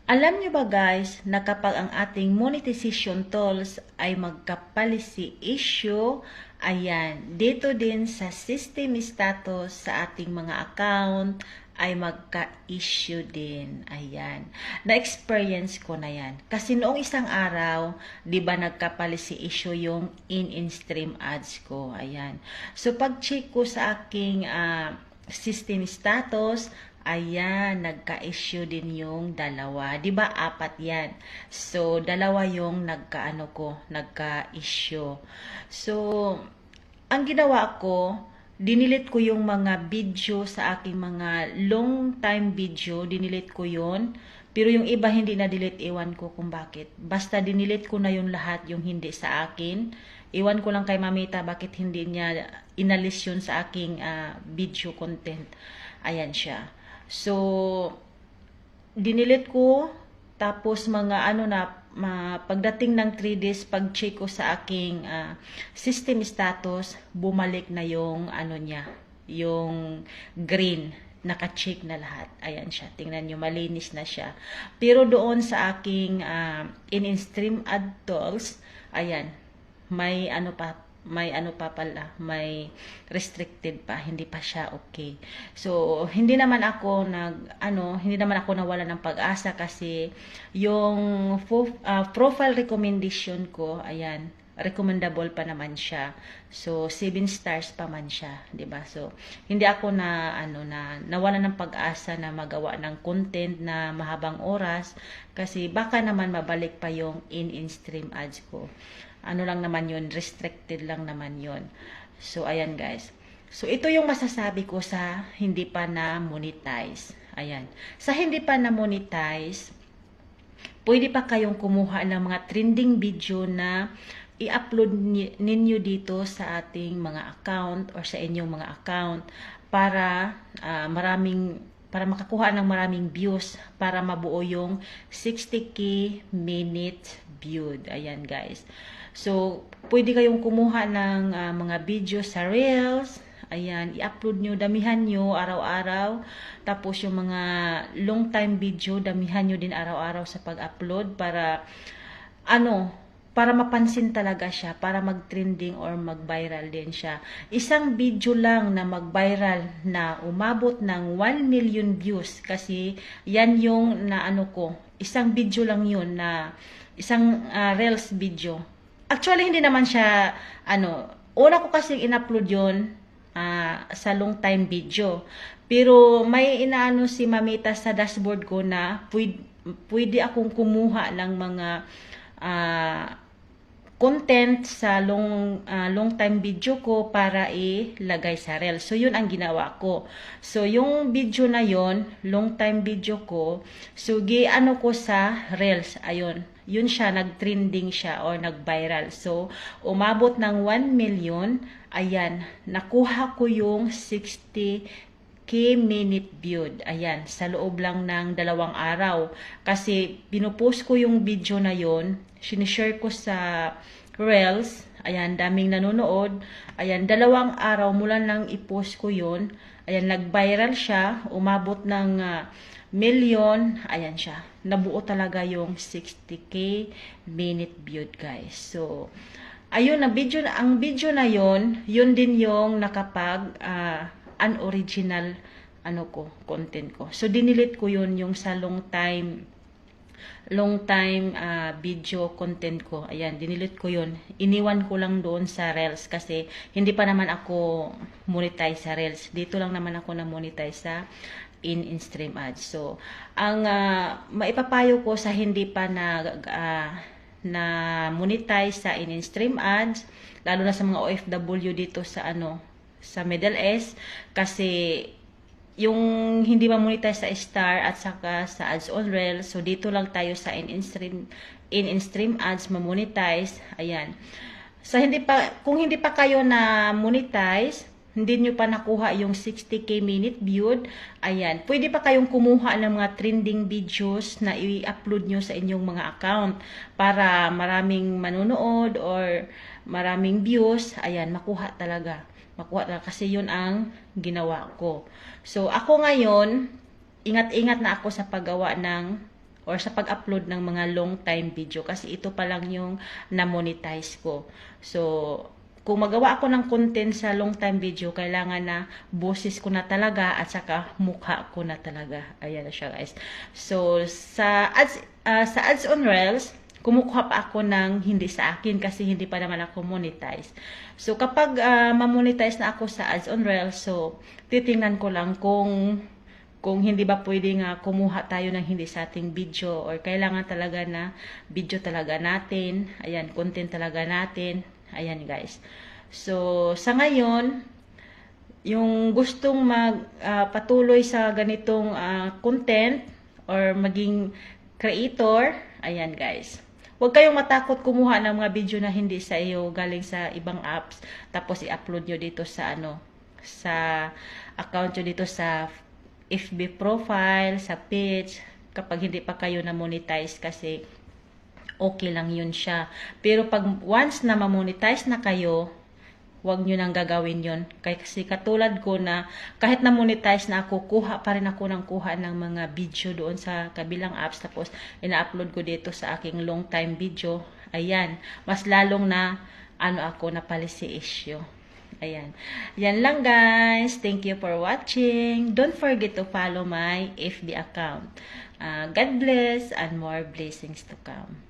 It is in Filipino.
Alam nyo ba guys, na kapag ang ating monetization tools ay magka-policy issue, ayan, dito din sa system status sa ating mga account ay magka-issue din. Ayan. Na-experience ko na yan. Kasi noong isang araw, di ba nagka-policy issue yung in-stream ads ko. Ayan. So pag-check ko sa aking system status, ayan, nagka-issue din yung dalawa. 'Di ba apat 'yan? So, dalawa yung nagka-issue. So, ang ginawa ko, dinilit ko yung mga video sa aking mga long time video, dinilit ko yon. Pero yung iba hindi na delete, iwan ko kung bakit. Basta dinilit ko na yung lahat, yung hindi sa akin. Iwan ko lang kay Mamita bakit hindi niya inalis yun sa aking video content. Ayan siya. So, dinilit ko, tapos pagdating ng 3 days, pag-check ko sa aking system status, bumalik na yung yung green, naka-check na lahat. Ayan siya, tingnan nyo, malinis na siya. Pero doon sa aking in-stream ad tools, ayan, may may restricted pa, hindi pa siya okay. So, hindi naman ako nawala ng pag-asa kasi yung profile recommendation ko, ayan, recommendable pa naman siya. So, 7 stars pa man siya, 'di ba? So, hindi ako nawala ng pag-asa na magawa ng content na mahabang oras kasi baka naman mabalik pa yung in-stream ads ko. Lang naman yun, restricted lang naman yun. So, ayan guys. So, ito yung masasabi ko sa hindi pa na monetize. Ayan. Sa hindi pa na monetize, pwede pa kayong kumuha ng mga trending video na i-upload ninyo dito sa ating mga account or sa inyong mga account para makakuha ng maraming views para mabuo yung 60k minute viewed. Ayan guys. So, pwede kayong kumuha ng mga video sa Reels. Ayan, i-upload nyo, damihan nyo araw-araw. Tapos yung mga long time video, damihan nyo din araw-araw sa pag-upload para para mapansin talaga siya, para mag-trending or mag-viral din siya. Isang video lang na mag-viral na umabot ng 1 million views kasi yan yung isang video lang yun na isang Reels video. Actually, hindi naman siya, una ko kasi in-upload yun sa long time video. Pero may si Mamita sa dashboard ko na pwede akong kumuha ng mga content sa long time video ko para ilagay sa Reels. So, yun ang ginawa ko. So, yung video na yun, long time video ko, so, ko sa Reels. Ayun. Yun siya, nag-trending siya or nag-viral. So, umabot ng 1 million. Ayan, nakuha ko yung 60k minute viewed. Ayan, sa loob lang ng 2 araw. Kasi, pinupost ko yung video na yon, sinishare ko sa Reels. Ayan, daming nanonood. Ayan, 2 araw mula nang i-post ko yun. Ayan, nag-viral siya. Umabot ng million. Ayan siya. Nabuo talaga yung 60k minute viewed, guys. So, ayun, ang video na yon, yun din yung nakapag unoriginal content ko. So, dinilit ko yun yung sa long time video content ko. Ayan, dinilit ko yun. Iniwan ko lang doon sa Reels kasi hindi pa naman ako monetize sa Reels. Dito lang naman ako na monetize sa in-stream ads. So, ang maipapayo ko sa hindi pa na monetize sa in-stream ads, lalo na sa mga OFW dito sa sa Middle East, kasi yung hindi ma-monetize sa Star at saka sa ads on Reels, so dito lang tayo sa in-stream ads ma-monetize. Ayan. Kung hindi pa kayo na monetize, hindi nyo pa nakuha yung 60k minute viewed, ayan, pwede pa kayong kumuha ng mga trending videos na i-upload nyo sa inyong mga account para maraming manonood or maraming views. Ayan, makuha talaga kasi yun ang ginawa ko. So, ako ngayon, ingat-ingat na ako sa paggawa ng or sa pag-upload ng mga long time video kasi ito pa lang yung na-monetize ko. So, kung magawa ako ng content sa long time video, kailangan na boses ko na talaga at saka mukha ko na talaga. Ayan na siya, guys. So, sa ads on Reels, kumukuha pa ako ng hindi sa akin kasi hindi pa naman ako monetize. So, kapag ma-monetize na ako sa ads on Reels, so, titingnan ko lang kung hindi ba pwede nga kumuha tayo ng hindi sa ating video or kailangan talaga na video talaga natin. Ayan, content talaga natin. Ayan, guys. So, sa ngayon, yung gustong patuloy sa ganitong content or maging creator, ayan, guys. Huwag kayong matakot kumuha ng mga video na hindi sa iyo galing sa ibang apps tapos i-upload nyo dito sa sa account nyo dito sa FB profile, sa page kapag hindi pa kayo na monetize kasi okay lang yun siya. Pero pag once na ma-monetize na kayo, huwag nyo nang gagawin yun. Kasi katulad ko na kahit na monetize na ako, kuha pa rin ako ng kuha ng mga video doon sa kabilang apps. Tapos ina-upload ko dito sa aking long time video. Ayan, mas lalong na ako napalisi issue. Ayan. Yan lang, guys. Thank you for watching. Don't forget to follow my FB account. God bless and more blessings to come.